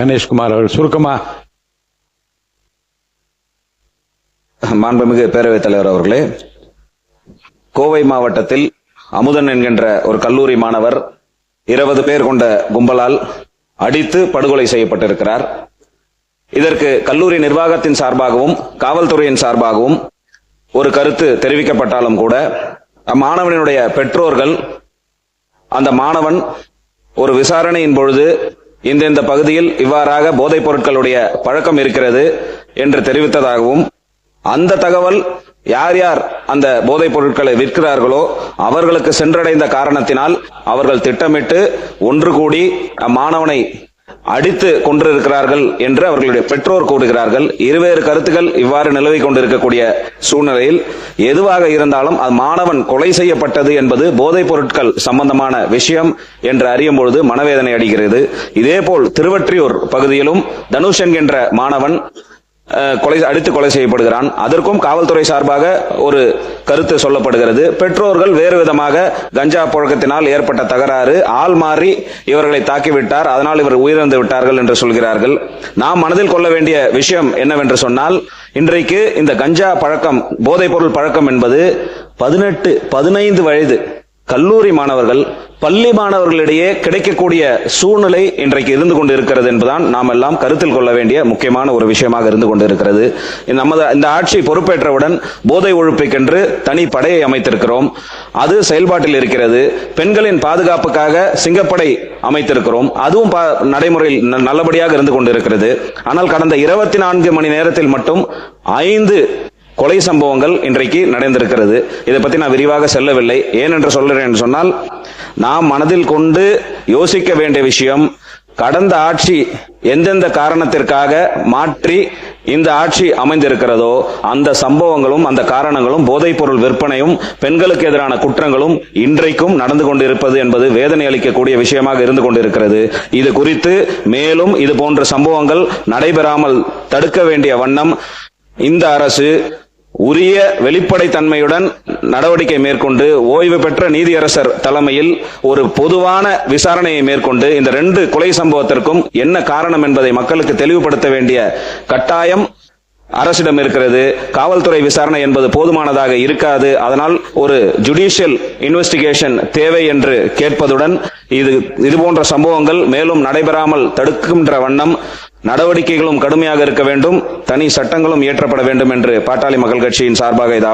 கணேஷ்குமார் அவர்கள் சுருக்கமா. மாண்புமிகு பேரவைத் தலைவர் அவர்களே, கோவை மாவட்டத்தில் அமுதன் என்கின்ற ஒரு கல்லூரி மாணவர் 20 பேர் கொண்ட கும்பலால் அடித்து படுகொலை செய்யப்பட்டிருக்கிறார். இதற்கு கல்லூரி நிர்வாகத்தின் சார்பாகவும் காவல்துறையின் சார்பாகவும் ஒரு கருத்து தெரிவிக்கப்பட்டாலும் கூட அம்மாணவனுடைய பெற்றோர்கள் அந்த மாணவன் ஒரு விசாரணையின் பொழுது இந்த பகுதியில் இவ்வாறாக போதைப் பொருட்களுடைய பழக்கம் இருக்கிறது என்று தெரிவித்ததாகவும், அந்த தகவல் யார் யார் அந்த போதைப் பொருட்களை விற்கிறார்களோ அவர்களுக்கு சென்றடைந்த காரணத்தினால் அவர்கள் திட்டமிட்டு ஒன்று கூடி அம்மாணவனை அடித்து கொண்டிருக்கிறார்கள் என்று அவர்களுடைய பெற்றோர் கூறுகிறார்கள். இருவேறு கருத்துக்கள் இவ்வாறு நிலவிக் கொண்டிருக்கக்கூடிய சூழ்நிலையில் எதுவாக இருந்தாலும் அது மாணவன் கொலை செய்யப்பட்டது என்பது போதைப் பொருட்கள் சம்பந்தமான விஷயம் என்று அறியும் பொழுது மனவேதனை அடைகிறது. இதேபோல் திருவொற்றியூர் பகுதியிலும் தனுஷ் என்கின்ற மாணவன் அடித்து கொலை செய்யப்படுகிறான். அதற்கும் காவல்துறை சார்பாக ஒரு கருத்து சொல்லப்படுகிறது. பெற்றோர்கள் வேறு விதமாக கஞ்சா புழக்கத்தினால் ஏற்பட்ட தகராறு, ஆள் மாறி இவர்களை தாக்கிவிட்டார், அதனால் இவர் உயிரிழந்து விட்டார்கள் என்று சொல்கிறார்கள். நாம் மனதில் கொள்ள வேண்டிய விஷயம் என்னவென்று சொன்னால், இன்றைக்கு இந்த கஞ்சா பழக்கம், போதைப் பொருள் பழக்கம் என்பது 18-15 வயது கல்லூரி மாணவர்கள், பள்ளி மாணவர்களிடையே கிடைக்கக்கூடிய சூழ்நிலை இன்றைக்கு இருந்து கொண்டிருக்கிறது என்பதுதான் நாம் எல்லாம் கருத்தில் கொள்ள வேண்டிய முக்கியமான ஒரு விஷயமாக இருந்து கொண்டிருக்கிறது. இந்த ஆட்சி பொறுப்பேற்றவுடன் போதை ஒழிப்புக்கென்று தனி படையை அமைத்திருக்கிறோம். அது செயல்பாட்டில் இருக்கிறது. பெண்களின் பாதுகாப்புக்காக சிங்கப்படை அமைத்திருக்கிறோம். அதுவும் நடைமுறையில் நல்லபடியாக இருந்து கொண்டிருக்கிறது. ஆனால் கடந்த 24 மணி நேரத்தில் மட்டும் 5 கொலை சம்பவங்கள் இன்றைக்கு நடந்திருக்கிறது. இதை பற்றி நான் விரிவாக செல்லவில்லை. ஏனென்று சொல்கிறேன் சொன்னால், நாம் மனதில் கொண்டு யோசிக்க வேண்டிய விஷயம், கடந்த ஆட்சி எந்தெந்த காரணத்திற்காக மாற்றி இந்த ஆட்சி அமைந்திருக்கிறதோ அந்த சம்பவங்களும் அந்த காரணங்களும் போதைப் பொருள் விற்பனையும் பெண்களுக்கு எதிரான குற்றங்களும் இன்றைக்கும் நடந்து கொண்டிருப்பது என்பது வேதனை அளிக்கக்கூடிய விஷயமாக இருந்து கொண்டிருக்கிறது. இது குறித்து மேலும் இது போன்ற சம்பவங்கள் நடைபெறாமல் தடுக்க வேண்டிய வண்ணம் இந்த அரசு உரிய வெளிப்படைத்தன்மையுடன் நடவடிக்கை மேற்கொண்டு ஓய்வு பெற்ற நீதியரசர் தலைமையில் ஒரு பொதுவான விசாரணையை மேற்கொண்டு இந்த 2 கொலை சம்பவத்திற்கும் என்ன காரணம் என்பதை மக்களுக்கு தெளிவுபடுத்த வேண்டிய கட்டாயம் அரசிடம் இருக்கிறது. காவல்துறை விசாரணை என்பது போதுமானதாக இருக்காது. அதனால் ஒரு ஜுடிஷியல் இன்வெஸ்டிகேஷன் தேவை என்று கேட்பதுடன் இது போன்ற சம்பவங்கள் மேலும் நடைபெறாமல் தடுக்கின்ற வண்ணம் நடவடிக்கைகளும் கடுமையாக இருக்க வேண்டும், தனி சட்டங்களும் இயற்றப்பட வேண்டும் என்று பாட்டாளி மக்கள் கட்சியின் சார்பாக இதை